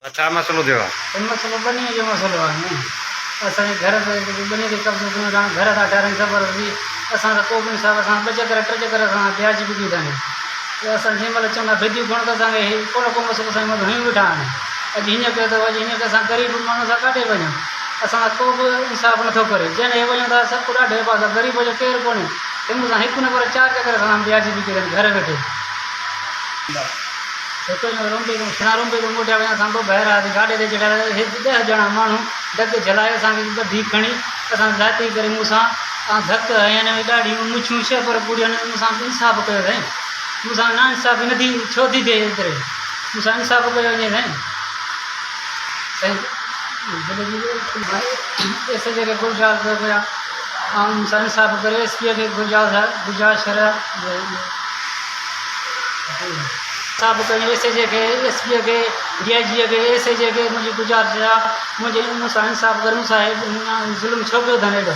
अच्छा मसलो थियो मसलो बनी जो मसलो आहे असांजे घर बनी के कब्ज़ो कयूं था घर था ठाहिरायूं ज़बरदस्ती असां त को बि हिसाब सां ॿ चकर टे चकर असां ब्याज बि ॾींदा आहियूं त असां जंहिं महिल चवंदा भेदियूं खण त असांखे को न को मसलो असांजे मथां हयूं वेठा आहिनि अॼु हीअं कयो अथव अॼु हीअं कयो असां ग़रीब माण्हू सां काॾे वञूं असां को बि इंसाफ़ नथो करे जॾहिं वञूं था सभु ॾाढे पासा ग़रीब जो केरु कोन्हे तंहिं सां हिकु न पर चारि चकर असां ब्याज बि किरनि घर वेठे हिकु रुंबे खिणा रुंबे खां मोटिया वञा असां पोइ ॿाहिरि आयासीं गाॾी ते चढ़ाया 10 ॼणा माण्हू धक झलाए असांखे ॿधी खणी असां जाती करे मूंसां धक हयनि ॾाढियूं मुछूं छह पर पूरियूं मूंसां इंसाफ़ कयो साईं मूंसां ना इंसाफ़ी नथी छो थी थिए एतिरे मूंसां इंसाफ़ कयो वञे साईं एस जे गुरजाल कयो पिया ऐं मूंसां इंसाफ़ करे एसपीअ खे गुरजाल शहर इंसाफ़ कयूं एस के एसपीअ खे डीआईजीअ खे एस के मुंहिंजी गुज़ारिश आहे मुंहिंजे मूंसां इंसाफ़ करे मूंसां ज़ुल्म छो पियो अथनि एॾो